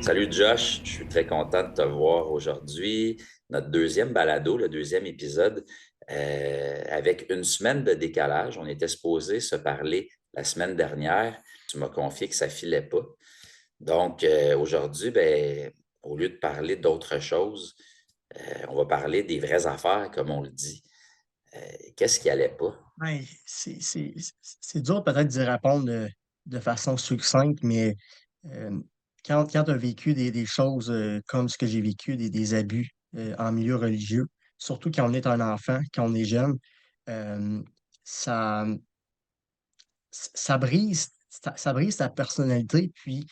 Salut Josh, je suis très content de te voir aujourd'hui. Notre deuxième balado, le deuxième épisode, avec une semaine de décalage. On était supposé se parler la semaine dernière. Tu m'as confié que ça filait pas. Donc aujourd'hui, ben, au lieu de parler d'autre chose, on va parler des vraies affaires, comme on le dit. Euh, Qu'est-ce qui allait pas? Ouais, c'est dur peut-être d'y répondre de façon succincte, mais euh, quand tu as vécu des choses comme ce que j'ai vécu, des abus en milieu religieux, surtout quand on est un enfant, quand on est jeune, euh, ça, ça brise ta personnalité, puis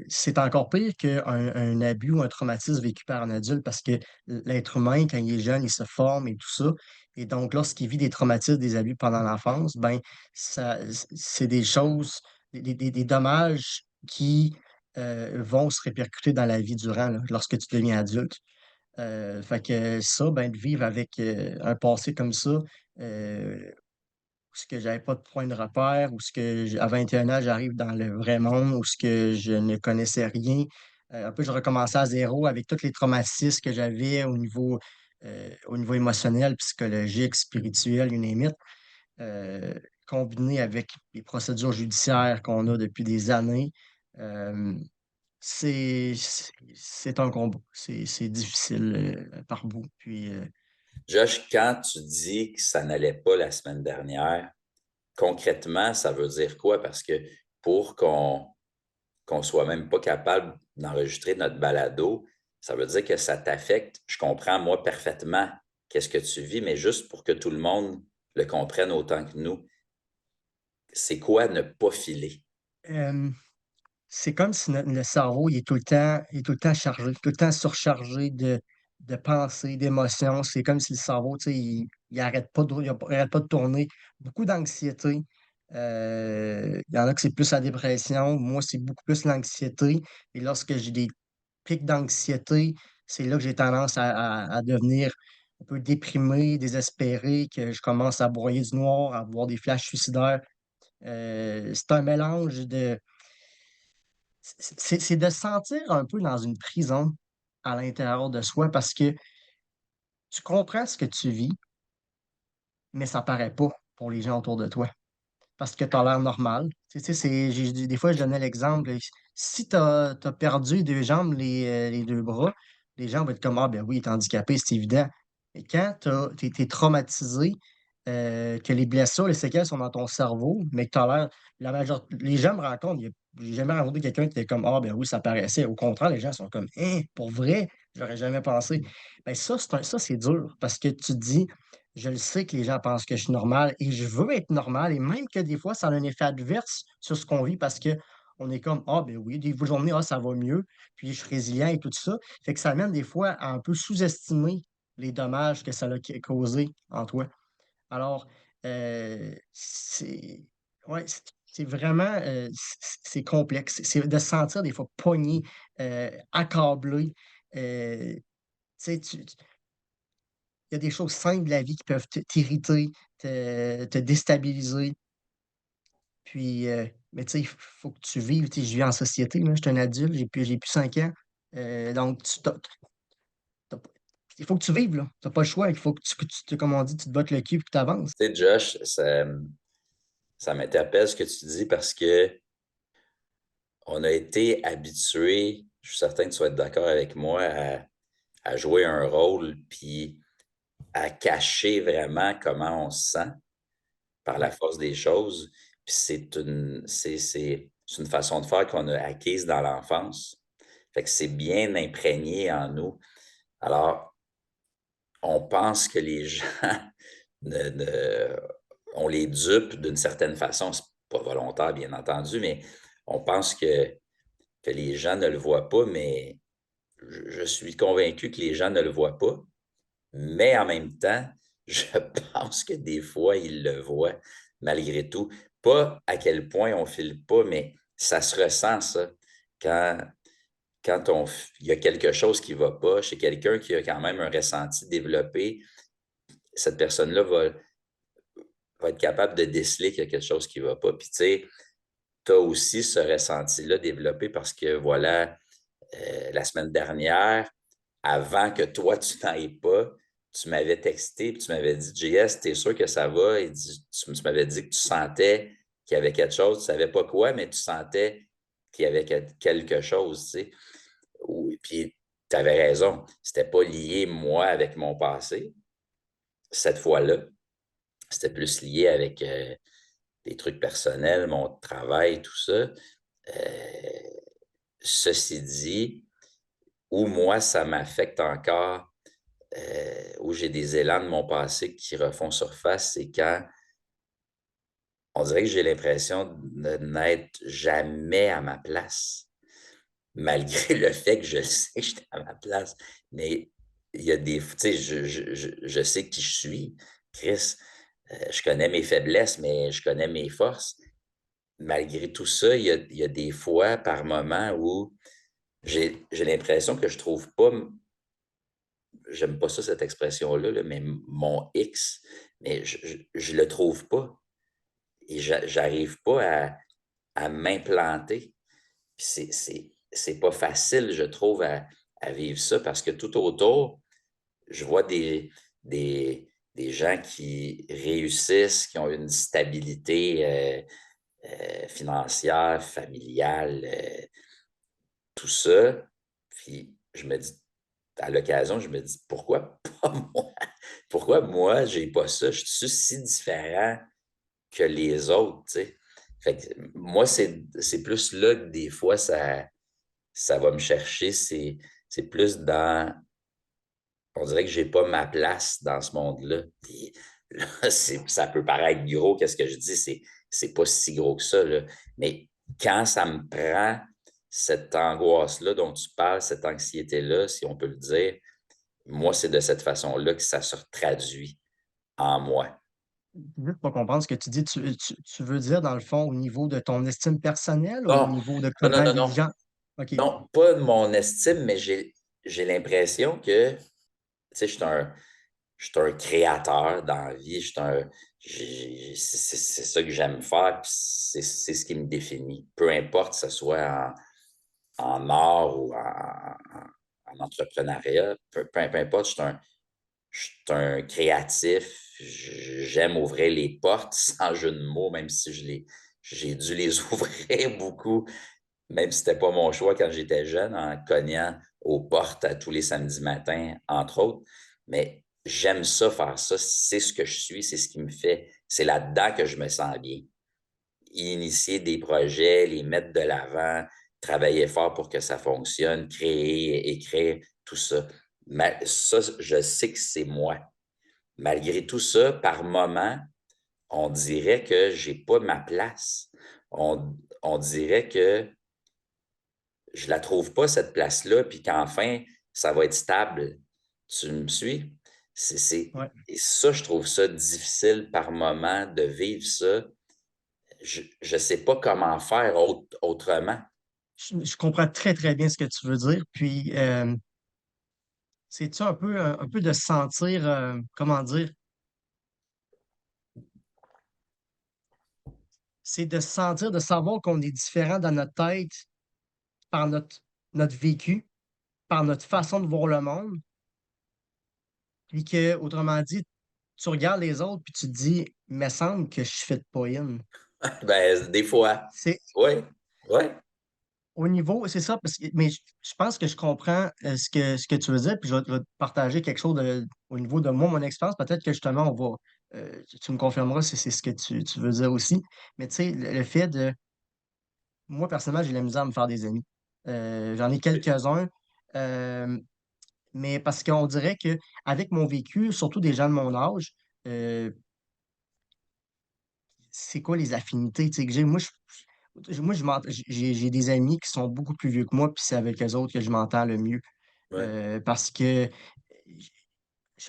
c'est encore pire qu'un abus ou un traumatisme vécu par un adulte parce que l'être humain, quand il est jeune, il se forme et tout ça. Et donc, lorsqu'il vit des traumatismes, des abus pendant l'enfance, ben, c'est des choses, des dommages qui vont se répercuter dans la vie durant, là, lorsque tu deviens adulte. Fait que ça, ben, de vivre avec un passé comme ça, euh, où ce que j'avais pas de point de repère, où ce que à 21 ans, j'arrive dans le vrai monde, où ce que je ne connaissais rien. Un peu, je recommençais à zéro avec tous les traumatismes que j'avais au niveau émotionnel, psychologique, spirituel, you name it, euh, combiné avec les procédures judiciaires qu'on a depuis des années. euh, c'est un combat. C'est difficile par bout. Puis, Josh, quand tu dis que ça n'allait pas la semaine dernière, concrètement, ça veut dire quoi? Parce que pour qu'on soit même pas capable d'enregistrer notre balado, ça veut dire que ça t'affecte. Je comprends, moi, parfaitement qu'est-ce que tu vis, mais juste pour que tout le monde le comprenne autant que nous, c'est quoi ne pas filer? euh, c'est comme si le cerveau, il est tout le temps chargé, tout le temps surchargé de pensées, d'émotions. C'est comme si le cerveau, tu sais, il arrête pas il arrête pas de tourner. Beaucoup d'anxiété. Il y en a que c'est plus la dépression. Moi, c'est beaucoup plus l'anxiété. Et lorsque j'ai des pics d'anxiété, c'est là que j'ai tendance à devenir un peu déprimé, désespéré, que je commence à broyer du noir, à avoir des flashs suicidaires. C'est un mélange de c'est de se sentir un peu dans une prison à l'intérieur de soi parce que tu comprends ce que tu vis, mais ça paraît pas pour les gens autour de toi parce que tu as l'air normal. Des fois, je donnais l'exemple, si tu as perdu les deux jambes, les deux bras, les gens vont être comme, ah ben oui, il est handicapé, c'est évident. Et quand tu es traumatisé, que les blessures, les séquelles sont dans ton cerveau, mais que tu as l'air, les gens me racontent, j'ai jamais rencontré quelqu'un qui était comme, ah ben oui, ça paraissait. Au contraire, les gens sont comme, hein, pour vrai, j'aurais jamais pensé. Ben ça, ça, c'est dur parce que tu te dis, je le sais que les gens pensent que je suis normal et je veux être normal et même que des fois, ça a un effet adverse sur ce qu'on vit parce que on est comme, ah ben oui, des journées, ah, ça va mieux, puis je suis résilient et tout ça. Fait que ça amène des fois à un peu sous-estimer les dommages que ça a causé en toi. Alors, c'est ouais, c'est vraiment, c'est complexe. C'est de se sentir des fois pogné, accablé, tu sais, il y a des choses simples de la vie qui peuvent t'irriter, te déstabiliser. Puis, mais tu sais, il faut que tu vives. Tu sais, je vis en société, là, je suis un adulte, j'ai plus 5 ans. Donc tu tu pas il faut que tu vives, là. Tu pas le choix. Il faut que tu comme on dit, tu te bottes le cul et que tu avances. Tu sais, Josh, ça m'interpelle ce que tu dis parce que on a été habitués, je suis certain que tu vas être d'accord avec moi, à jouer un rôle puis à cacher vraiment comment on se sent par la Ouais. force des choses. Puis c'est une façon de faire qu'on a acquise dans l'enfance. Fait que c'est bien imprégné en nous. Alors, on pense que les gens on les dupe d'une certaine façon. C'est pas volontaire, bien entendu, mais on pense que les gens ne le voient pas, mais je suis convaincu que les gens ne le voient pas. Mais en même temps, je pense que des fois, ils le voient malgré tout. Pas à quel point on file pas, mais ça se ressent ça. Quand quand il y a quelque chose qui va pas chez quelqu'un qui a quand même un ressenti développé, cette personne-là va être capable de déceler qu'il y a quelque chose qui va pas. Puis tu sais, tu as aussi ce ressenti-là développé parce que voilà, La semaine dernière, avant que toi, tu n'ailles pas, tu m'avais texté puis tu m'avais dit: «JS, t'es sûr que ça va?» Et tu m'avais dit que tu sentais qu'il y avait quelque chose, tu savais pas quoi, mais tu sentais qu'il y avait quelque chose, tu sais? Oui, puis tu avais raison, c'était pas lié, moi, avec mon passé, cette fois-là. C'était plus lié avec, des trucs personnels, mon travail, tout ça. Ceci dit, où moi, ça m'affecte encore, où j'ai des élans de mon passé qui refont surface, c'est quand on dirait que j'ai l'impression de n'être jamais à ma place, malgré le fait que je sais que j'étais à ma place. Mais il y a des, tu sais, je sais qui je suis, Chris. Je connais mes faiblesses, mais je connais mes forces. Malgré tout ça, il y a des fois, par moment, où j'ai l'impression que je trouve pas, j'aime pas ça cette expression-là, là, mais mon X, mais je le trouve pas et j'arrive pas à m'implanter. Puis c'est pas facile, je trouve, à vivre ça parce que tout autour, je vois des gens qui réussissent, qui ont une stabilité, financière, familiale, tout ça. Puis je me dis, à l'occasion, je me dis: «Pourquoi pas moi? Pourquoi moi, j'ai pas ça? Je suis si différent que les autres?» Tu sais? Fait que moi, c'est plus là que des fois ça va me chercher, c'est plus dans, on dirait que j'ai pas ma place dans ce monde-là. Puis là, ça peut paraître gros, qu'est-ce que je dis, c'est pas si gros que ça, là. Mais quand ça me prend, cette angoisse-là dont tu parles, cette anxiété-là, si on peut le dire, moi, c'est de cette façon-là que ça se traduit en moi. Juste pour comprendre ce que tu dis, tu veux dire, dans le fond, au niveau de ton estime personnelle ou au Non, niveau de non, non, comment non, les non. gens OK, Non, pas de mon estime, mais j'ai l'impression que, tu sais, je suis un créateur dans la vie, je suis un c'est ça que j'aime faire, puis c'est ce qui me définit. Peu importe que ce soit en art ou en entrepreneuriat, peu importe, je suis un créatif, j'aime ouvrir les portes sans jeu de mots, même si j'ai dû les ouvrir beaucoup, même si c'était pas mon choix quand j'étais jeune, en cognant aux portes à tous les samedis matins, entre autres. Mais j'aime ça, faire ça. C'est ce que je suis, c'est ce qui me fait. C'est là-dedans que je me sens bien. Initier des projets, les mettre de l'avant, travailler fort pour que ça fonctionne, créer, écrire, tout ça. Mais ça, je sais que c'est moi. Malgré tout ça, par moment, on dirait que j'ai pas ma place. On dirait que je la trouve pas cette place-là, puis qu'enfin, ça va être stable. Tu me suis? ouais. Et ça, je trouve ça difficile par moment de vivre ça. Je sais pas comment faire autrement. Je comprends très, très bien ce que tu veux dire, puis, c'est-tu un peu de se sentir, comment dire? C'est de se sentir, de savoir qu'on est différent dans notre tête par notre vécu, par notre façon de voir le monde, puis que, autrement dit, tu regardes les autres puis tu te dis: «Me semble que je fit pas in». Ben, des fois. C'est Oui, oui, au niveau c'est ça parce que mais je pense que je comprends, ce que tu veux dire, puis je vais te partager quelque chose au niveau de moi, mon expérience. Peut-être que justement on va, tu me confirmeras si c'est ce que tu veux dire aussi. Mais tu sais, le fait de moi personnellement, j'ai de la misère à me faire des amis. J'en ai quelques-uns, hem, mais parce qu'on dirait qu'avec mon vécu, surtout des gens de mon âge, heu, c'est quoi les affinités, tu sais, que j'ai? Moi, j'ai des amis qui sont beaucoup plus vieux que moi, puis c'est avec eux autres que je m'entends le mieux. oui. Parce que j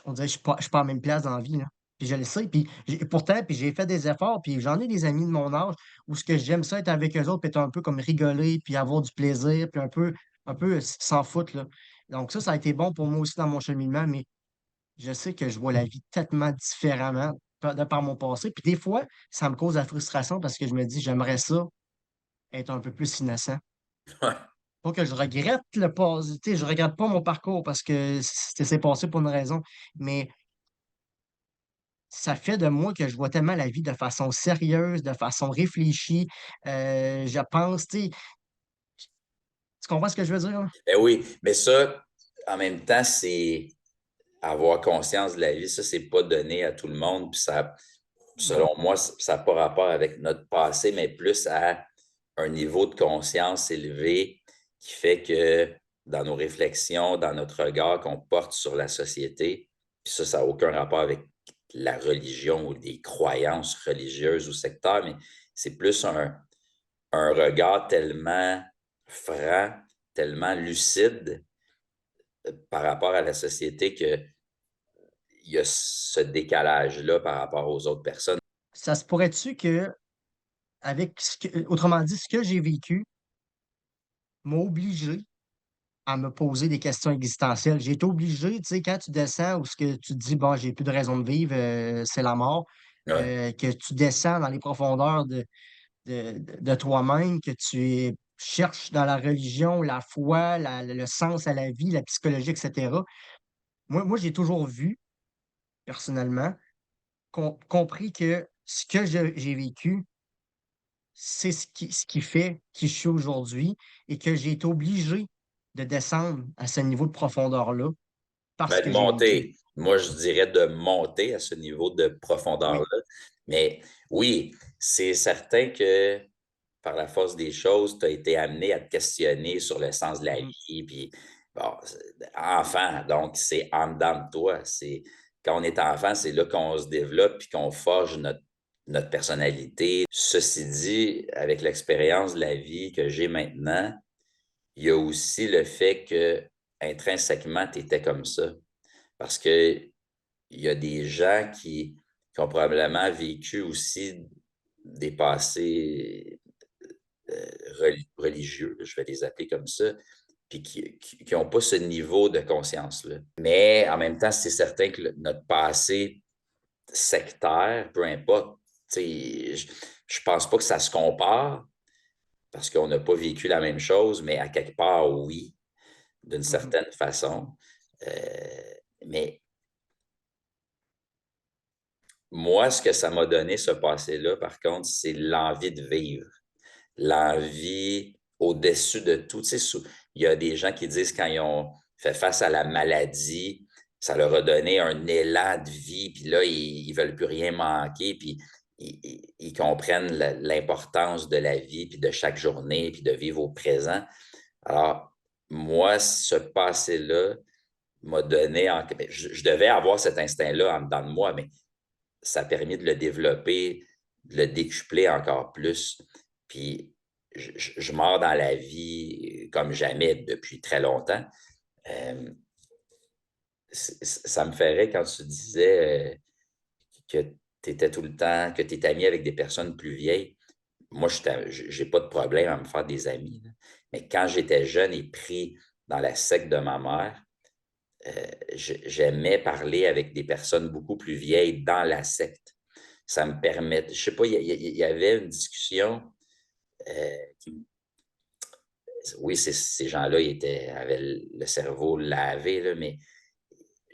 on dirait que je suis pas à la même place dans la vie, là. Puis je le sais, puis j'ai fait des efforts, puis j'en ai des amis de mon âge où ce que j'aime ça être avec eux autres, puis être un peu comme rigoler, puis avoir du plaisir, puis un peu s'en foutre, là. Donc ça a été bon pour moi aussi dans mon cheminement, mais je sais que je vois la vie tellement différemment de par mon passé. Puis des fois, ça me cause de la frustration parce que je me dis: «J'aimerais ça être un peu plus innocent». pas que je regrette le passé, tu sais, je regrette pas mon parcours parce que c'est passé pour une raison, mais ça fait de moi que je vois tellement la vie de façon sérieuse, de façon réfléchie. Je pense, tu comprends ce que je veux dire, là? Ben oui, mais ça, en même temps, c'est avoir conscience de la vie. Ça, c'est pas donné à tout le monde. Puis ça, Non. selon moi, ça n'a pas rapport avec notre passé, mais plus à un niveau de conscience élevé qui fait que dans nos réflexions, dans notre regard qu'on porte sur la société, puis ça n'a aucun rapport avec la religion ou des croyances religieuses ou sectaires, mais c'est plus un regard tellement franc, tellement lucide par rapport à la société qu'il y a ce décalage-là par rapport aux autres personnes. Ça se pourrait-tu que, autrement dit, ce que j'ai vécu m'a obligé à me poser des questions existentielles. J'ai été obligé, tu sais, quand tu descends ou ce que tu te dis, bon, j'ai plus de raison de vivre, c'est la mort, Ouais. que tu descends dans les profondeurs de toi-même, que cherches dans la religion, la foi, le sens à la vie, la psychologie, etc. Moi j'ai toujours vu, personnellement, compris que ce que j'ai vécu, c'est ce qui fait qui je suis aujourd'hui et que j'ai été obligé de descendre à ce niveau de profondeur-là parce Ben, de que j'ai vécu. monter. Moi, je dirais de monter à ce niveau de profondeur-là. Oui. Mais oui, c'est certain que par la force des choses, tu as été amené à te questionner sur le sens de la Mhm. vie. Puis, bon, enfant, donc c'est en dedans de toi. Quand on est enfant, c'est là qu'on se développe puis qu'on forge notre personnalité. Ceci dit, avec l'expérience de la vie que j'ai maintenant, il y a aussi le fait que intrinsèquement, tu étais comme ça. Parce que il y a des gens qui ont probablement vécu aussi des passés religieux, je vais les appeler comme ça, puis qui n'ont pas ce niveau de conscience-là. Mais en même temps, c'est certain que notre passé sectaire, peu importe, je ne pense pas que ça se compare parce qu'on n'a pas vécu la même chose, mais à quelque part, oui, d'une Mhm. certaine façon. Mais moi, ce que ça m'a donné, ce passé-là, par contre, c'est l'envie de vivre, l'envie au-dessus de tout. Tu sais, il y a des gens qui disent quand ils ont fait face à la maladie, ça leur a donné un élan de vie, puis là, ils ne veulent plus rien manquer, puis ils comprennent l'importance de la vie, puis de chaque journée, puis de vivre au présent. Alors, moi, ce passé-là m'a donné, ben, je devais avoir cet instinct-là en dedans de moi, mais ça a permis de le développer, de le décupler encore plus. Puis je mords dans la vie comme jamais depuis très longtemps. Euh, ça me ferait quand tu disais que tu étais tout le temps, que tu es ami avec des personnes plus vieilles. Moi, je n'ai pas de problème à me faire des amis. Là. Mais quand j'étais jeune et pris dans la secte de ma mère, j'aimais parler avec des personnes beaucoup plus vieilles dans la secte. Ça me permet, je sais pas, il y avait une discussion qui, oui, ces gens-là avaient le cerveau lavé, là, mais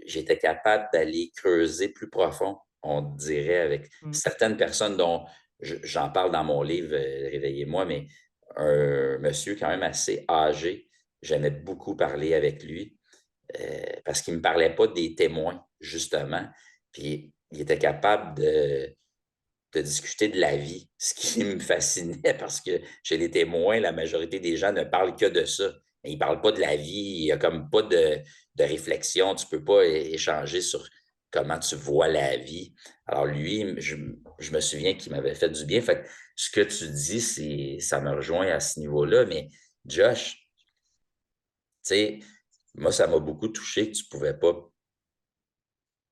j'étais capable d'aller creuser plus profond, on dirait, avec Mhm. certaines personnes dont j'en parle dans mon livre Réveillez-moi, mais un monsieur quand même assez âgé, j'aimais beaucoup parler avec lui parce qu'il ne me parlait pas des témoins, justement. Puis il était capable de discuter de la vie, ce qui me fascinait parce que chez les témoins, la majorité des gens ne parlent que de ça. Mais ils ne parlent pas de la vie, il n'y a comme pas de réflexion, tu ne peux pas échanger sur comment tu vois la vie. Alors lui, je me souviens qu'il m'avait fait du bien. Fait que ce que tu dis, ça me rejoint à ce niveau-là, mais Josh, tu sais, moi, ça m'a beaucoup touché que tu ne pouvais pas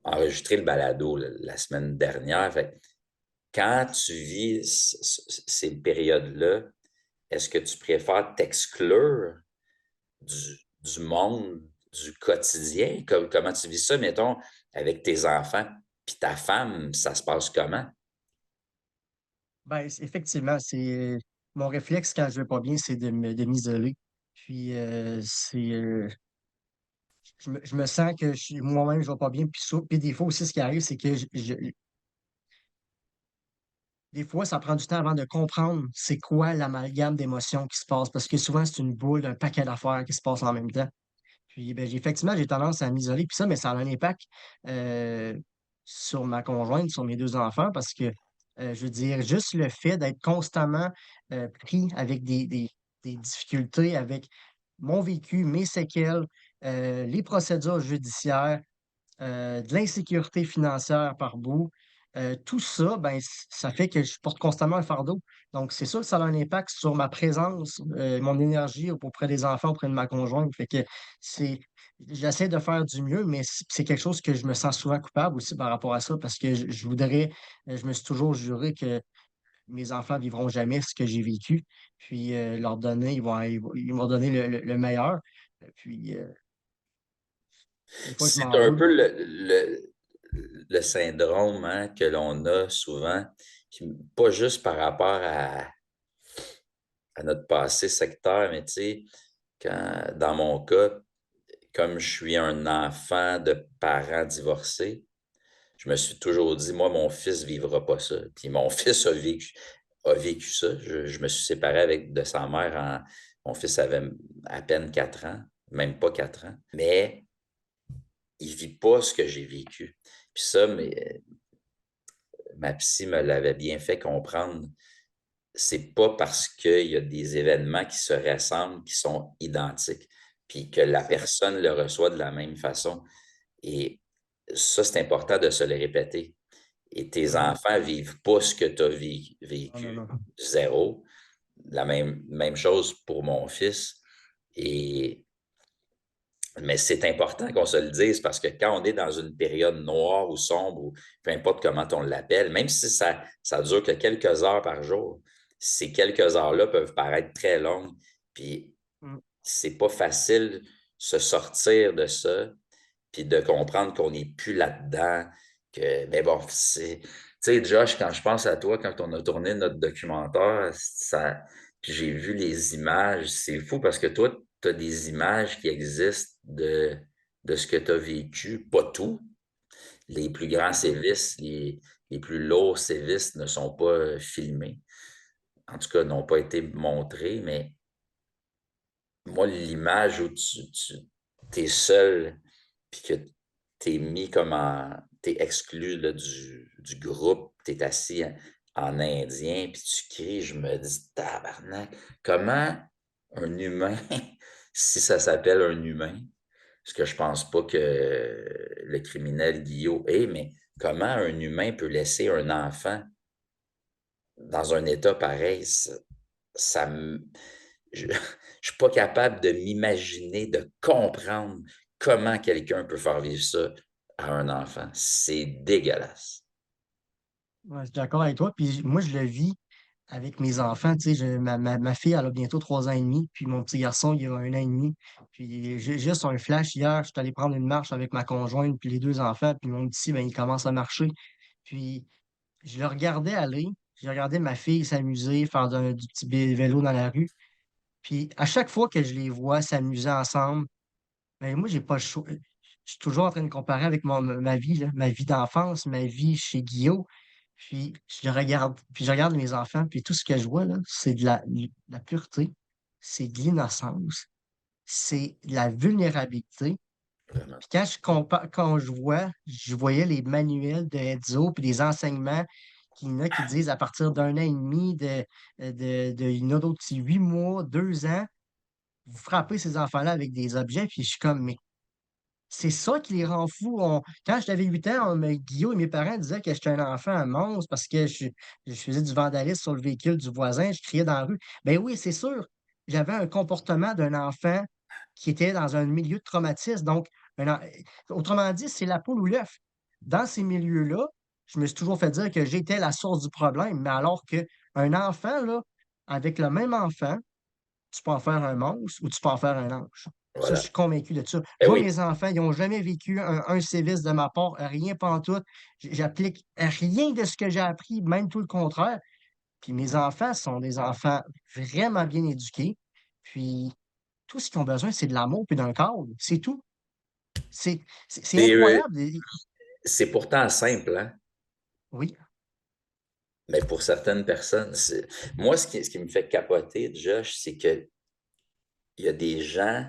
enregistrer le balado la semaine dernière. Fait, quand tu vis ces périodes-là, est-ce que tu préfères t'exclure du monde, du quotidien? Comment tu vis ça, mettons, avec tes enfants puis ta femme, ça se passe comment? Ben, effectivement, c'est mon réflexe quand je vais pas bien, c'est de m'isoler. Puis je me sens que moi-même, je vais pas bien. Puis des fois aussi, ce qui arrive, c'est que des fois, ça prend du temps avant de comprendre c'est quoi l'amalgame d'émotions qui se passe. Parce que souvent, c'est une boule d'un paquet d'affaires qui se passent en même temps. Puis ben, effectivement, j'ai tendance à m'isoler. Puis ça, mais ça a un impact euh, sur ma conjointe, sur mes deux enfants, parce que je veux dire, juste le fait d'être constamment pris avec des difficultés, avec mon vécu, mes séquelles, les procédures judiciaires, de l'insécurité financière par bout. Tout ça, ben, ça fait que je porte constamment un fardeau. Donc, c'est sûr que ça a un impact sur ma présence, mon énergie auprès des enfants, auprès de ma conjointe. Fait que c'est, j'essaie de faire du mieux, mais c'est quelque chose que je me sens souvent coupable aussi par rapport à ça parce que je voudrais, je me suis toujours juré que mes enfants vivront jamais ce que j'ai vécu. Puis, leur donner, ils vont donner le meilleur. Puis, des fois, je C'est m'en un veux. peu le syndrome hein, que l'on a souvent, puis pas juste par rapport à notre passé sectaire, mais tu sais, dans mon cas, comme je suis un enfant de parents divorcés, je me suis toujours dit, moi, mon fils vivra pas ça. Puis mon fils a vécu ça. Je me suis séparé de sa mère mon fils avait à peine 4 ans, même pas 4 ans. Mais il vit pas ce que j'ai vécu. Puis ça, ma psy me l'avait bien fait comprendre. C'est pas parce qu'il y a des événements qui se ressemblent, qui sont identiques, puis que la personne le reçoit de la même façon. Et ça, c'est important de se le répéter. Et tes Mhm. enfants vivent pas ce que tu as Non, non, vécu. non. Zéro. La même chose pour mon fils. Et mais c'est important qu'on se le dise parce que quand on est dans une période noire ou sombre, ou peu importe comment on l'appelle, même si ça dure que quelques heures par jour, ces quelques heures-là peuvent paraître très longues. Puis Mm. c'est pas facile se sortir de ça, puis de comprendre qu'on n'est plus là-dedans. Mais bon, tu sais, Josh, quand je pense à toi, quand on a tourné notre documentaire, puis j'ai vu les images, c'est fou parce que toi, tu as des images qui existent de ce que tu as vécu. Pas tout. Les plus grands Mhm. sévices, les plus lourds sévices ne sont pas filmés. En tout cas, n'ont pas été montrés, mais moi, l'image où tu es seul, puis que tu es mis comme tu es exclu là, du groupe, tu es assis en indien, puis tu cries, je me dis, tabarnak, comment un humain, si ça s'appelle un humain, parce que je pense pas que le criminel Guillaume est, mais comment un humain peut laisser un enfant dans un état pareil, ça me, je ne suis pas capable de m'imaginer, de comprendre comment quelqu'un peut faire vivre ça à un enfant. C'est dégueulasse. Ouais, je suis d'accord avec toi. Puis moi, je le vis avec mes enfants. Tu sais, ma fille, elle a bientôt 3 ans et demi. Puis mon petit garçon, il a 1 an et demi. Puis j'ai juste un flash hier. Je suis allé prendre une marche avec ma conjointe, puis les deux enfants. Puis mon petit, ben, il commence à marcher. Puis je le regardais aller. Je regardais ma fille s'amuser, faire du petit vélo dans la rue. Puis à chaque fois que je les vois s'amuser ensemble, ben moi, j'ai pas le choix. Je suis toujours en train de comparer avec ma vie, là, ma vie d'enfance, ma vie chez Guillaume. Puis je regarde mes enfants, puis tout ce que je vois, là, c'est de la pureté, c'est de l'innocence, c'est de la vulnérabilité. Vraiment. Puis quand je voyais les manuels de Edzo, puis les enseignements qu'il y en a qui disent à partir d'1 an et demi, il y en a d'autres, c'est 8 mois, 2 ans, vous frappez ces enfants-là avec des objets, puis je suis comme, mais c'est ça qui les rend fous. Quand j'avais 8 ans, Guillaume et mes parents disaient que j'étais un enfant, un monstre, parce que je faisais du vandalisme sur le véhicule du voisin, je criais dans la rue. Ben oui, c'est sûr. J'avais un comportement d'un enfant qui était dans un milieu de traumatisme. Donc, autrement dit, c'est la poule ou l'œuf. Dans ces milieux-là, je me suis toujours fait dire que j'étais la source du problème, mais alors qu'un enfant, là, avec le même enfant, tu peux en faire un monstre ou tu peux en faire un ange. Ça, je Voilà. suis convaincu de ça. Eh Moi, oui, mes enfants, ils n'ont jamais vécu un sévice de ma part, rien pantoute. J'applique rien de ce que j'ai appris, même tout le contraire. Puis mes enfants sont des enfants vraiment bien éduqués. Puis tout ce qu'ils ont besoin, c'est de l'amour et d'un cadre, c'est tout. C'est C'est incroyable. c'est pourtant simple, hein? Oui, Mais pour certaines personnes, moi, ce qui me fait capoter, Josh, c'est qu'il y a des gens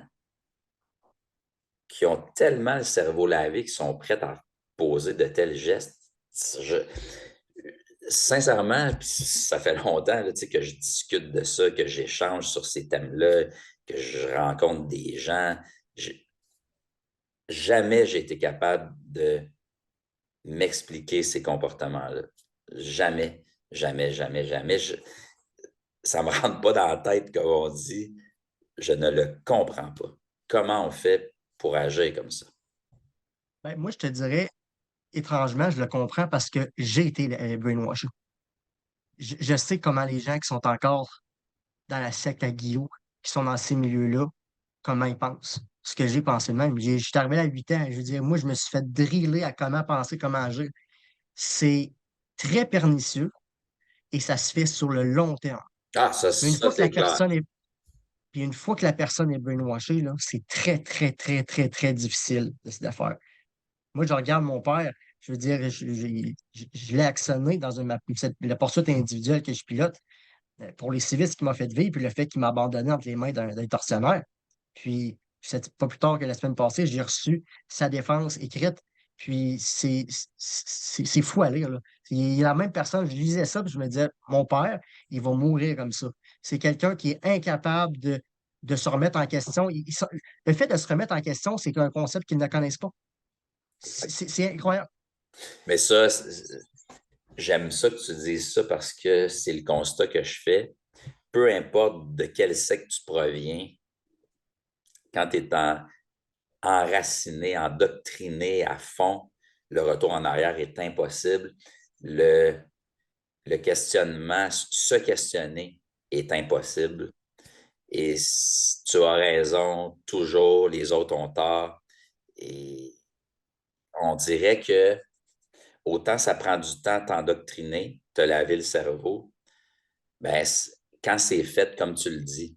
qui ont tellement le cerveau lavé qu'ils sont prêts à poser de tels gestes. Je- Sincèrement, puis ça fait longtemps là, tu sais, que je discute de ça, que j'échange sur ces thèmes-là, que je rencontre des gens. Jamais j'ai été capable de m'expliquer ces comportements-là. Jamais, jamais, jamais, jamais. Ça ne me rentre pas dans la tête, comme on dit. Je ne le comprends pas. Comment on fait pour agir comme ça? ben, moi, je te dirais, étrangement, je le comprends parce que j'ai été brainwashé. Je sais comment les gens qui sont encore dans la secte à Guillaume, qui sont dans ces milieux-là, comment ils pensent. Ce que j'ai pensé de même. Je suis arrivé à 8 ans, je veux dire, moi, je me suis fait driller à comment penser, comment agir. C'est très pernicieux et ça se fait sur le long terme. Ah, Mais une ça fois que la c'est clair. personne est, puis une fois que la personne est brainwashée, là, c'est très, très, très, très, très difficile de se défaire. Moi, je regarde mon père, je veux dire, je l'ai actionné dans la poursuite individuelle que je pilote pour les civistes qui m'a fait vivre, puis le fait qu'il m'a abandonné entre les mains d'un tortionnaire. Puis, pas plus tard que la semaine passée, j'ai reçu sa défense écrite. Puis, c'est fou à lire, là. Il est la même personne, je lisais ça, puis je me disais, mon père, il va mourir comme ça. C'est quelqu'un qui est incapable de se remettre en question. Le fait de se remettre en question, c'est un concept qu'ils ne connaissent pas. C'est incroyable. Mais ça, j'aime ça que tu dises ça parce que c'est le constat que je fais. Peu importe de quel secte tu proviens, quand tu es enraciné, endoctriné à fond, le retour en arrière est impossible. Le, le questionnement, se questionner est impossible. Et tu as raison, toujours, les autres ont tort. Et on dirait que autant ça prend du temps à t'endoctriner, te laver le cerveau, ben, quand c'est fait comme tu le dis,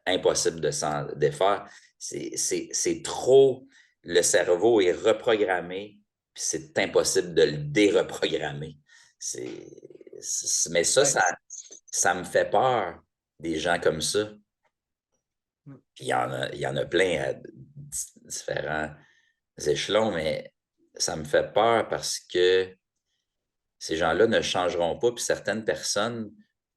impossible de s'en défaire. C'est trop, le cerveau est reprogrammé, puis c'est impossible de le déreprogrammer. Mais Ouais. ça me fait peur, des gens comme ça. Puis il y en a plein à différents échelons, mais ça me fait peur parce que ces gens-là ne changeront pas, puis certaines personnes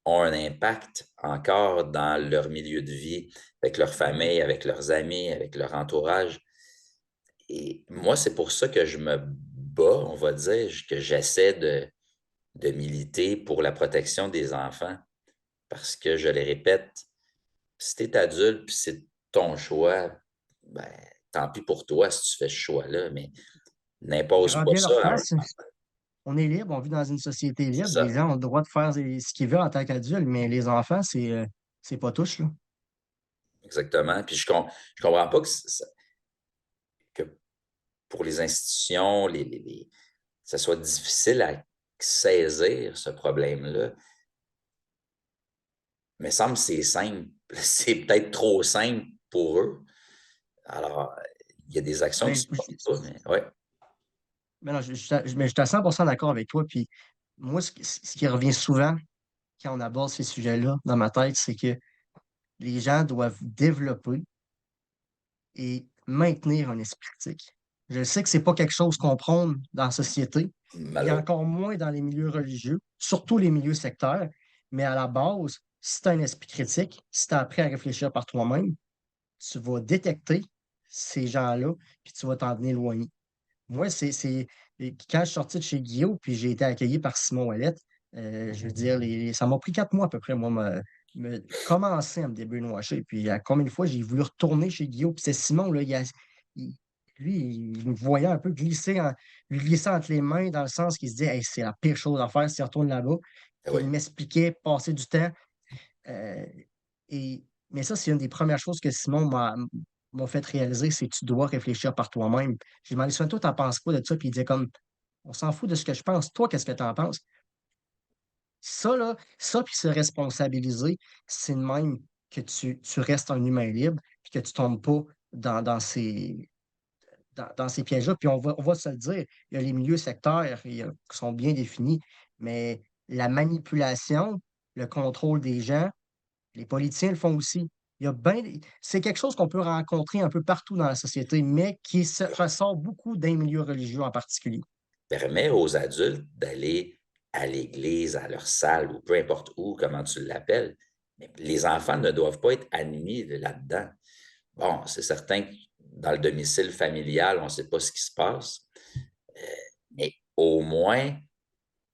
ont un impact encore dans leur milieu de vie, avec leur famille, avec leurs amis, avec leur entourage. Et moi, c'est pour ça que je me bats, on va dire, que j'essaie de militer pour la protection des enfants. Parce que, je les répète, si tu es adulte puis c'est ton choix, ben, tant pis pour toi si tu fais ce choix-là, mais Ils n'impose rendent pas bien ça leur à un. place. On est libre, on vit dans une société C'est libre. Les ça, gens ont le droit de faire ce qu'ils veulent en tant qu'adultes, mais les enfants, c'est pas touche, là. exactement. Puis je comprends pas que pour les institutions, ça soit difficile à saisir ce problème-là. Mais il semble que c'est simple. C'est peut-être trop simple pour eux. Alors, il y a des actions qui Ben, ne se portent pas, mais ouais. ben non, mais je suis à 100% d'accord avec toi. Puis moi, ce qui revient souvent quand on aborde ces sujets-là dans ma tête, c'est que les gens doivent développer et maintenir un esprit critique. Je sais que c'est pas quelque chose qu'on prône dans la société, et Malheureux. encore moins dans les milieux religieux, surtout les milieux sectaires, mais à la base, si tu as un esprit critique, si tu as appris à réfléchir par toi-même, tu vas détecter ces gens-là, puis tu vas t'en éloigner. Moi, quand je suis sorti de chez Guillaume, puis j'ai été accueilli par Simon Ouellet, je veux dire, ça m'a pris 4 mois à peu près, moi, commencer à me débrainwasher. Puis à combien de fois j'ai voulu retourner chez Guillaume, puis c'est Simon, là, il- lui, il me voyait un peu lui glisser entre les mains dans le sens qu'il se dit hey, c'est la pire chose à faire si il retourne là-bas. Eh Puis oui, il m'expliquait, passer du temps. euh, mais ça, c'est une des premières choses que Simon m'a fait réaliser, c'est que tu dois réfléchir par toi-même. J'ai demandé souvent, toi, t'en penses quoi de ça? Puis il disait comme, on s'en fout de ce que je pense. Toi, qu'est-ce que tu en penses? Ça, là, ça, puis se responsabiliser, c'est le même. que tu restes un humain libre, puis que tu tombes pas dans ces pièges-là. Puis on va se le dire, il y a les milieux sectaires qui sont bien définis, mais la manipulation, le contrôle des gens, les politiciens le font aussi. Il y a ben c'est quelque chose qu'on peut rencontrer un peu partout dans la société, mais qui se ressort beaucoup d'un milieu religieux en particulier. Permet aux adultes d'aller à l'église, à leur salle ou peu importe où, comment tu l'appelles. Mais les enfants ne doivent pas être admis là-dedans. Bon, c'est certain que dans le domicile familial, on ne sait pas ce qui se passe, euh, mais au moins,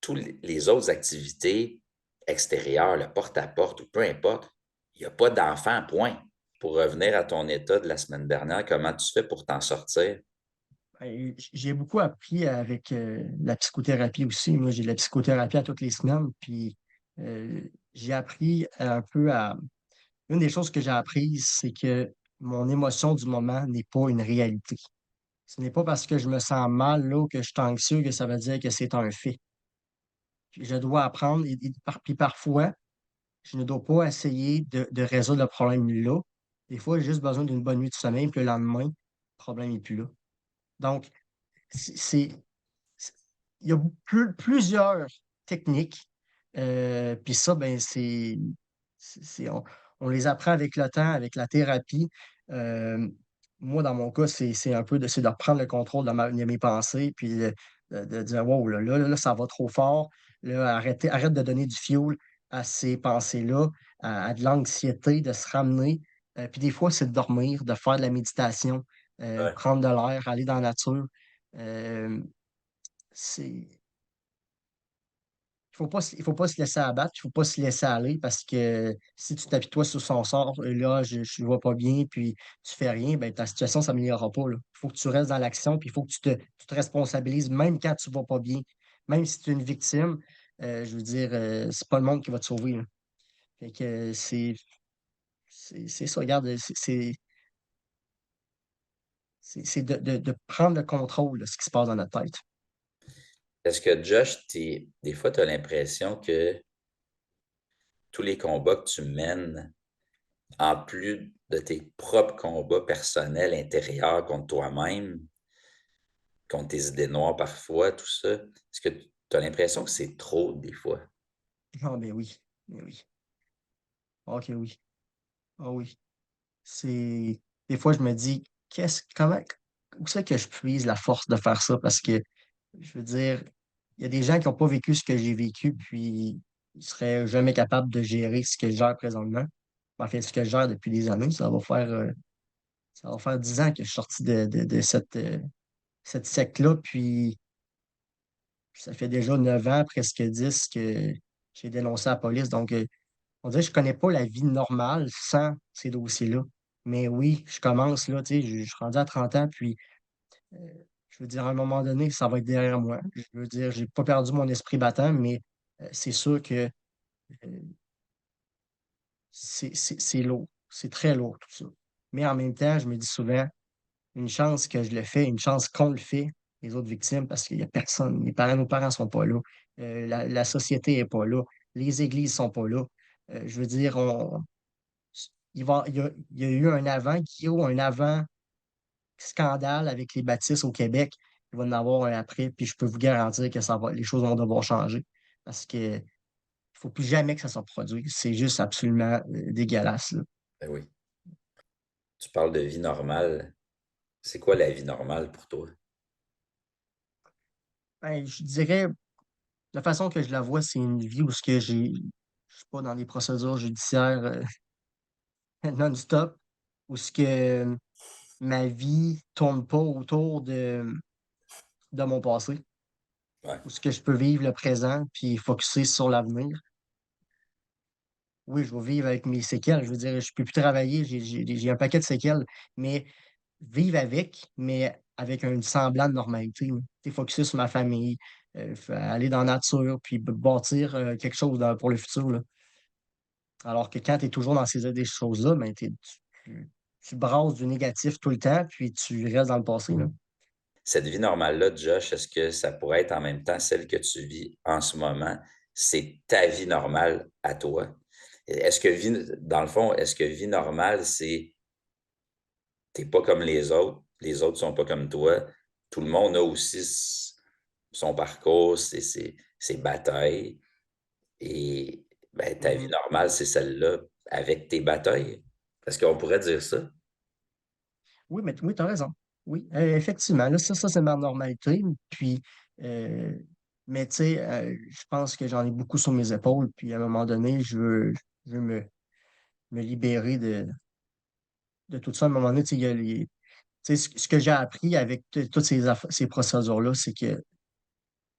toutes les autres activités extérieures, le porte-à-porte ou peu importe, il n'y a pas d'enfants, point. Pour revenir à ton état de la semaine dernière, comment tu fais pour t'en sortir? J'ai beaucoup appris avec, la psychothérapie aussi. Moi, j'ai de la psychothérapie à toutes les semaines, puis, j'ai appris un peu à une des choses que j'ai apprises, c'est que mon émotion du moment n'est pas une réalité. Ce n'est pas parce que je me sens mal, là, ou que je suis anxieux, que ça veut dire que c'est un fait. Puis je dois apprendre puis parfois, je ne dois pas essayer de résoudre le problème là. Des fois, j'ai juste besoin d'une bonne nuit de sommeil, puis le lendemain, le problème n'est plus là. Donc, c'est c'est il y a plusieurs techniques, puis ça, ben, on les apprend avec le temps, avec la thérapie. Hem, Moi, dans mon cas, c'est un peu de reprendre le contrôle de mes pensées, puis de dire: «Wow, là, ça va trop fort. Là, arrête de donner du fioul à ces pensées-là, à de l'anxiété», de se ramener. Puis des fois, c'est de dormir, de faire de la méditation, Ouais. prendre de l'air, aller dans la nature. Hem, c'est il faut pas se laisser abattre, il faut pas se laisser aller parce que si tu t'apitoies sur son sort: et là, je ne vois pas bien, puis tu fais rien, ben, ta situation s'améliorera pas, là. Il faut que tu restes dans l'action, puis il faut que tu te responsabilises même quand tu vas pas bien. Même si tu es une victime, je veux dire, c'est pas le monde qui va te sauver, là. Fait que c'est ça, regarde, c'est de prendre le contrôle de ce qui se passe dans notre tête. Est-ce que Josh, des fois, tu as l'impression que tous les combats que tu mènes, en plus de tes propres combats personnels intérieurs contre toi-même, contre tes idées noires parfois, tout ça, est-ce que tu as l'impression que c'est trop des fois? Ah, ben oui, ben oui. Ah que oui. Ah oui. C'est des fois, je me dis: comment où c'est que je puise la force de faire ça?» Parce que, je veux dire, il y a des gens qui ont pas vécu ce que j'ai vécu, puis ils seraient jamais capables de gérer ce que je gère présentement. En fait, ce que je gère depuis des années, ça va faire 10 ans que je suis sorti de cette secte-là, puis ça fait déjà 9 ans, presque 10 que j'ai dénoncé la police. Donc, on dirait que je connais pas la vie normale sans ces dossiers-là. Mais oui, je commence là, tu sais, je suis rendu à 30 ans, puis, heu, je veux dire, à un moment donné, ça va être derrière moi. Je veux dire, j'ai pas perdu mon esprit battant, mais, c'est sûr que, heu, c'est lourd. C'est très lourd tout ça. Mais en même temps, je me dis souvent: «Une chance que je le fais, une chance qu'on le fait, les autres victimes, parce qu'il y a personne. Nos parents sont pas là, la société est pas là, les églises sont pas là». Je veux dire, il y a eu un avant Guillaume, un avant scandale avec les baptistes au Québec. Il va y en avoir un après, puis je peux vous garantir que les choses vont devoir changer parce que il faut plus jamais que ça se reproduise. C'est juste absolument, dégueulasse, là. Ben oui. Tu parles de vie normale. C'est quoi la vie normale pour toi? Ben, je dirais, la façon que je la vois, c'est une vie où ce que je suis pas dans des procédures judiciaires, non-stop, où ce que ma vie tourne pas autour de mon passé, Ouais. où ce que je peux vivre le présent puis focusser sur l'avenir. Oui, je vais vivre avec mes séquelles. Je veux dire, je peux plus travailler, j'ai un paquet de séquelles, mais vivre avec, mais avec un semblant de normalité, là. Tu sais, focusser sur ma famille, aller dans la nature, puis bâtir, quelque chose pour le futur, là. Alors que quand tu es toujours dans des choses-là, ben, tu brasses du négatif tout le temps, puis tu restes dans le passé, là. Cette vie normale-là, Josh, est-ce que ça pourrait être en même temps celle que tu vis en ce moment? C'est ta vie normale à toi. Est-ce que dans le fond, est-ce que vie normale, c'est t'es pas comme les autres sont pas comme toi, tout le monde a aussi son parcours, ses batailles et ben, ta vie Mhm. normale, c'est celle-là avec tes batailles? Est-ce qu'on pourrait dire ça? Oui, mais oui, tu as raison. Oui, effectivement, là, ça c'est ma normalité. Puis, euh, mais tu sais, je pense que j'en ai beaucoup sur mes épaules. Puis, à un moment donné, je veux me libérer de tout ça. À un moment donné, tu sais, il y a tu sais, ce que j'ai appris avec toutes ces procédures-là, c'est que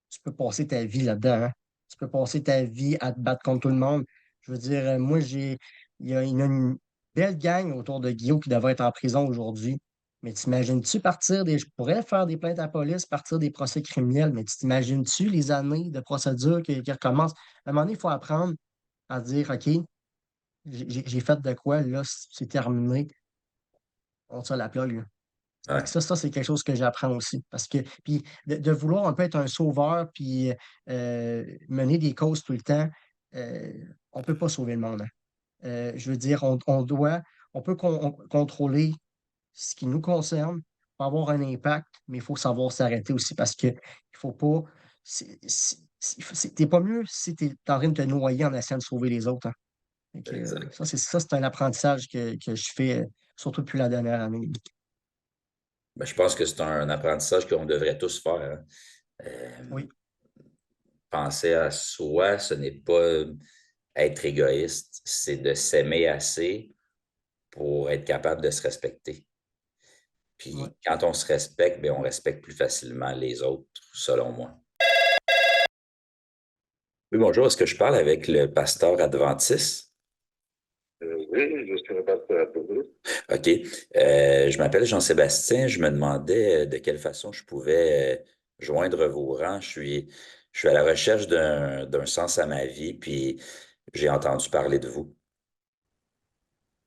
tu peux passer ta vie là-dedans, hein. Tu peux passer ta vie à te battre contre tout le monde. Je veux dire, moi, il y a une belle gang autour de Guillaume qui devrait être en prison aujourd'hui. Mais t'imagines-tu je pourrais faire des plaintes à la police, partir des procès criminels, mais tu t'imagines-tu les années de procédure qui recommencent? À un moment donné, il faut apprendre à dire, OK, j'ai fait de quoi, là, c'est terminé, on tire la plug, là. Fait que Ouais, ça, c'est quelque chose que j'apprends aussi. Parce que, puis, de vouloir un peu être un sauveur, puis mener des causes tout le temps, euh, on ne peut pas sauver le monde, hein. Je veux dire, on peut contrôler ce qui nous concerne, pour avoir un impact, mais il faut savoir s'arrêter aussi parce que il faut pas. T'es pas mieux si tu es en train de te noyer en essayant de sauver les autres, hein. Fait que, exact. ça, c'est un apprentissage que je fais, surtout depuis la dernière année. Ben, je pense que c'est un apprentissage qu'on devrait tous faire, hein. Oui, Penser à soi, ce n'est pas être égoïste, c'est de s'aimer assez pour être capable de se respecter. oui. Puis quand on se respecte, bien, on respecte plus facilement les autres, selon moi. Oui, bonjour, est-ce que je parle avec le pasteur adventiste? Oui, je serai pas très rapide. OK. Je m'appelle Jean-Sébastien. Je me demandais de quelle façon je pouvais joindre vos rangs. Je suis à la recherche d'un sens à ma vie, puis j'ai entendu parler de vous.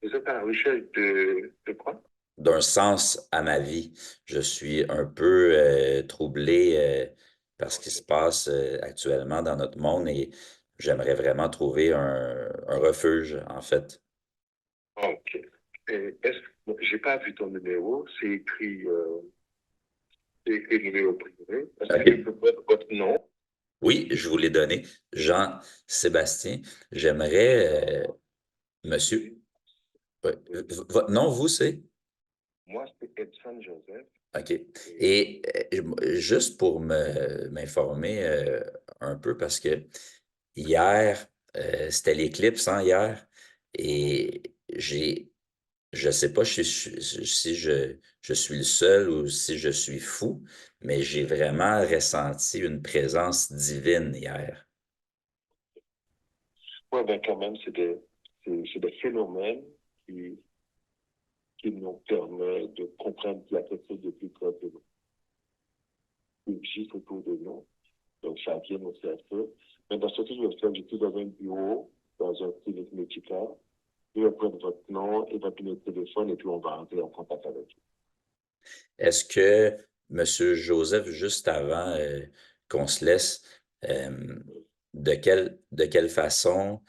Vous êtes à la recherche de quoi? D'un sens à ma vie. Je suis un peu troublé par ce qui se passe actuellement dans notre monde et j'aimerais vraiment trouver un refuge, en fait. OK. Bon, j'ai pas vu ton numéro, c'est écrit numéro privé. Est-ce que je OK. peux prendre votre nom? Oui, je vous l'ai donné. Jean-Sébastien. J'aimerais, monsieur, ouais, votre nom, vous, c'est? Moi, c'est Edson Joseph. OK. Et Et juste pour m'informer un peu, parce que hier, c'était l'éclipse, hein, hier, et je sais pas si je suis le seul ou si je suis fou, mais j'ai vraiment ressenti une présence divine hier. ouais, ben quand même, c'est des phénomènes qui, qui nous permettent de comprendre qu'il y a quelque chose de plus près de nous, qui existe autour de nous. Donc, ça vient nous faire peur. Mais dans ce que je vais faire, je suis dans un bureau, dans un clinique médical. Je vais prendre votre nom et votre numéro de téléphone et puis on va entrer en contact avec vous. Est-ce que, Monsieur Joseph, juste avant qu'on se laisse, euh, de quelle façon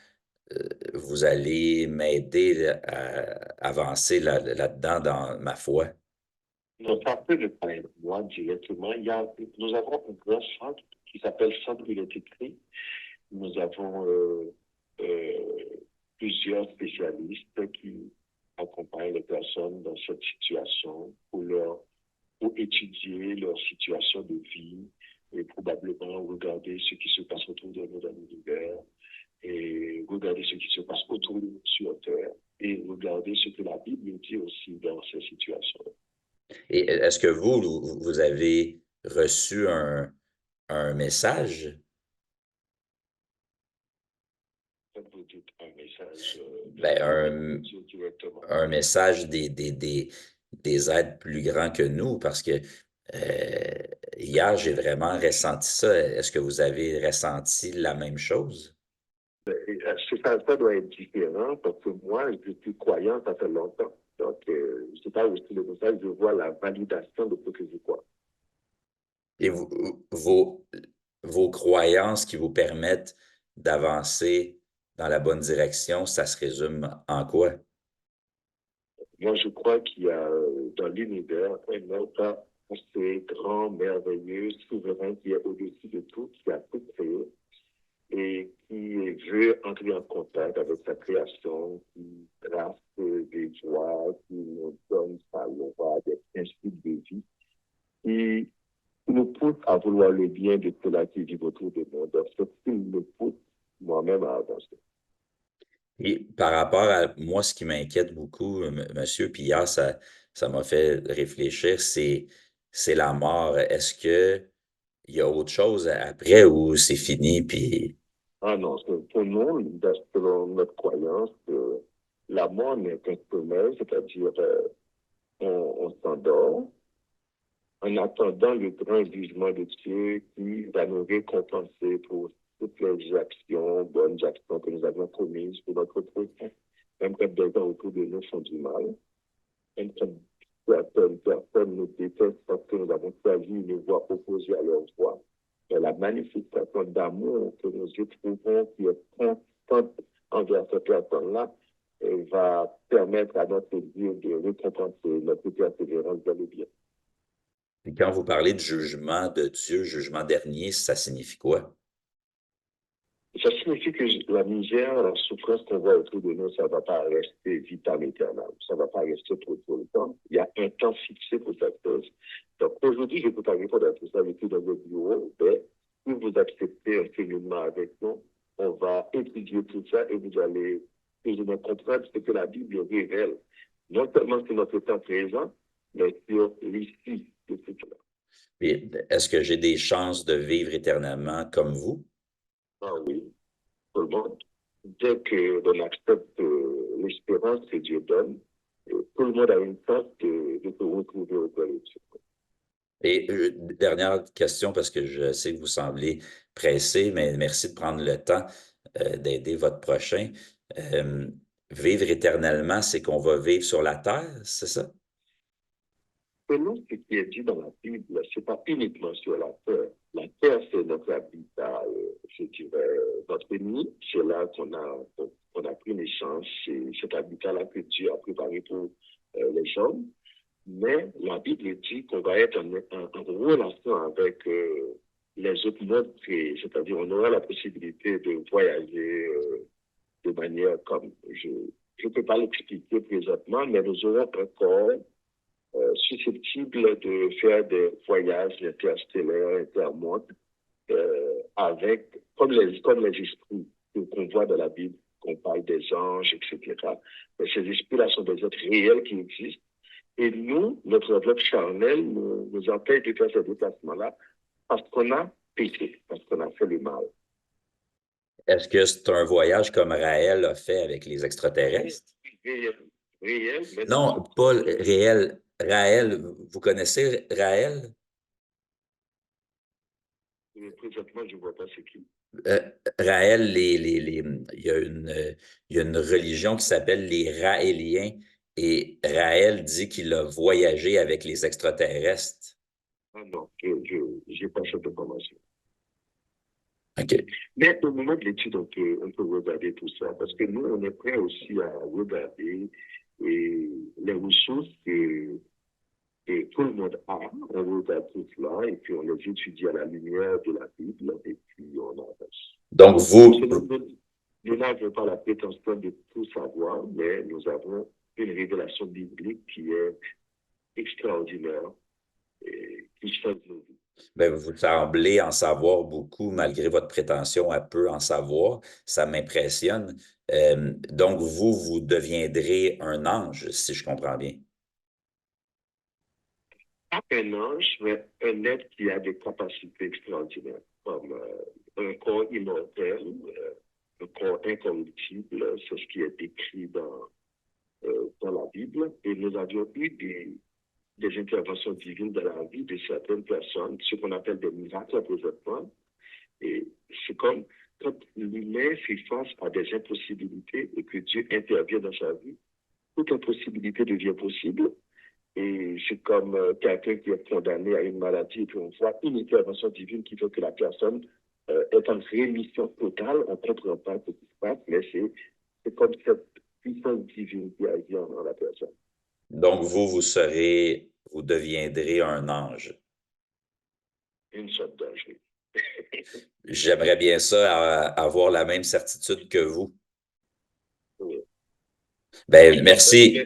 vous allez m'aider à avancer là-dedans dans ma foi? Donc, ça peut le parler moi directement. Nous avons un grand centre qui s'appelle Centre Bibliothèque. Nous avons plusieurs spécialistes qui accompagnent les personnes dans cette situation pour étudier leur situation de vie et probablement regarder ce qui se passe autour de nous dans l'univers et regarder ce qui se passe autour de nous sur Terre et regarder ce que la Bible dit aussi dans ces situations. Et est-ce que vous avez reçu un message? Vous dites un message de la Ben, part même de Dieu directement. un message des êtres plus grands que nous, parce que hier, j'ai vraiment ressenti ça. Est-ce que vous avez ressenti la même chose? Ça doit être différent parce que moi, je suis croyant, ça fait longtemps. Donc, je ne sais pas aussi le message, je vois la validation de ce que je crois. Et vos croyances qui vous permettent d'avancer dans la bonne direction, ça se résume en quoi? Moi, je crois qu'il y a dans l'univers un autre assez grand, merveilleux, souverain qui est au-dessus de tout, qui a tout créé et qui veut entrer en contact avec sa création, qui trace des voies, qui nous donne sa loi, des principes de vie, qui nous pousse à vouloir le bien de ceux-là qui vivent autour de nous. Donc, c'est ce qui me pousse moi-même à avancer. Et par rapport à moi, ce qui m'inquiète beaucoup, monsieur, puis hier, ça m'a fait réfléchir, c'est la mort. Est-ce que il y a autre chose après ou c'est fini? Puis, Ah non, pour nous, selon notre croyance, la mort n'est qu'un sommeil, c'est-à-dire on s'endort en attendant le grand jugement de Dieu qui va nous récompenser pour toutes les actions, bonnes actions que nous avons commises pour notre prochain. Même quand des gens autour de nous font du mal, même quand certaines personnes nous détestent parce que nous avons choisi une voie opposée à leur voie. Mais la manifestation d'amour que nous éprouvons, qui est constante envers cette personne-là, va permettre à notre Dieu de récompenser notre persévérance dans le bien. puis quand vous parlez de jugement de Dieu, jugement dernier, ça signifie quoi? Ça signifie que la misère, la souffrance qu'on voit autour de nous, ça ne va pas rester vitam aeternam. Ça ne va pas rester pour le temps. Il y a un temps fixé pour cette chose. Donc aujourd'hui, je ne peux pas répondre à tout ça avec vous dans votre bureau, mais si vous acceptez un cheminement avec nous, on va étudier tout ça et vous allez plus ou moins comprendre ce que la Bible révèle, non seulement sur notre temps présent, mais sur l'issue de tout cela. Et est-ce que j'ai des chances de vivre éternellement comme vous? Ah oui, tout le monde. Dès que l'on accepte l'espérance que Dieu donne, tout le monde a une chance de se retrouver auprès de Dieu. Et dernière question, parce que je sais que vous semblez pressé, mais merci de prendre le temps d'aider votre prochain. Euh, Vivre éternellement, c'est qu'on va vivre sur la terre, c'est ça? Selon ce qui est dit dans la Bible, ce n'est pas uniquement sur la terre. La terre, c'est notre habitat, je dirais, notre nid. C'est là qu'on a pris naissance. C'est cet habitat-là que Dieu a préparé pour les hommes. Mais la Bible dit qu'on va être en relation avec les autres mondes créés. C'est-à-dire, on aura la possibilité de voyager de manière comme je ne peux pas l'expliquer présentement, mais nous aurons un corps susceptible de faire des voyages interstellaires, intermondes, avec, comme les esprits qu'on voit dans la Bible, qu'on parle des anges, etc. Mais ces esprits-là sont des êtres réels qui existent. Et nous, notre enveloppe charnelle nous empêche de faire ce déplacement-là parce qu'on a péché, parce qu'on a fait le mal. Est-ce que c'est un voyage comme Raël a fait avec les extraterrestres? Réel, réel, mais Non, pas réel. Raël, vous connaissez Raël? présentement, je ne vois pas ce qui. Euh, Raël, il y a une religion qui s'appelle les Raéliens et Raël dit qu'il a voyagé avec les extraterrestres. Ah non, je n'ai pas cette information. OK. Mais au moment de l'étude, on peut regarder tout ça parce que nous, on est prêt aussi à regarder les ressources que tout le monde a. On regarde tout cela et puis on les étudie à la lumière de la Bible et puis on avance. Donc, Nous n'avons pas la prétention de tout savoir, mais nous avons une révélation biblique qui est extraordinaire et qui change nos vies. ben, vous semblez en savoir beaucoup malgré votre prétention à peu en savoir. Ça m'impressionne. Donc, vous deviendrez un ange, si je comprends bien. Pas un ange, mais un être qui a des capacités extraordinaires, comme un corps immortel, un corps incorruptible, c'est ce qui est écrit dans la Bible. Et nous avions eu des interventions divines dans la vie de certaines personnes, ce qu'on appelle des miracles présentement. Et c'est comme quand l'humain fait face à des impossibilités et que Dieu intervient dans sa vie, toute impossibilité devient possible. Et c'est comme quelqu'un qui est condamné à une maladie et puis on voit une intervention divine qui fait que la personne est en rémission totale. On ne comprend pas ce qui se passe, mais c'est comme cette puissance divine qui agit en la personne. Donc, vous deviendrez un ange. Une sorte d'ange. J'aimerais bien ça, avoir la même certitude que vous. Oui. Ben, merci.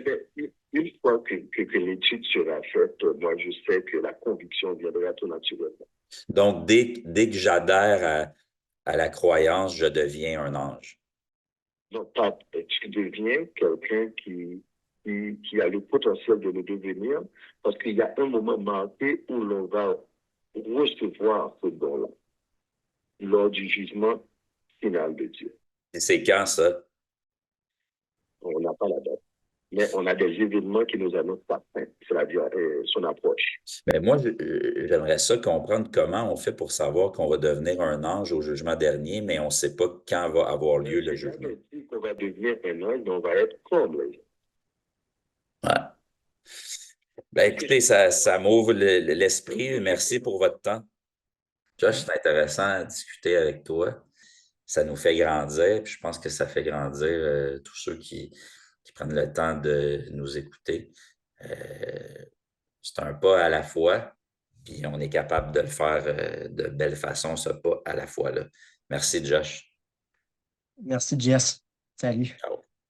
Une fois que l'étude sera faite, moi, je sais que la conviction viendra tout naturellement. Donc, dès que j'adhère à la croyance, je deviens un ange. Donc, tu deviens quelqu'un qui a le potentiel de le devenir, parce qu'il y a un moment marqué où l'on va recevoir ce don-là, lors du jugement final de Dieu. Et c'est quand ça? On n'a pas la date. Mais on a des événements qui nous annoncent sa fin, c'est-à-dire son approche. Ben, moi, j'aimerais ça comprendre comment on fait pour savoir qu'on va devenir un ange au jugement dernier, mais on ne sait pas quand va avoir lieu le jugement. On dit qu'on va devenir un ange, mais on va être comme les gens. Ouais. Ben, écoutez, ça m'ouvre l'esprit. Merci pour votre temps. Josh, c'est intéressant de discuter avec toi. Ça nous fait grandir, puis je pense que ça fait grandir tous ceux qui prennent le temps de nous écouter. C'est un pas à la fois, puis on est capable de le faire de belle façon, ce pas à la fois-là. Merci, Josh. Merci, Jess. Salut. Ciao.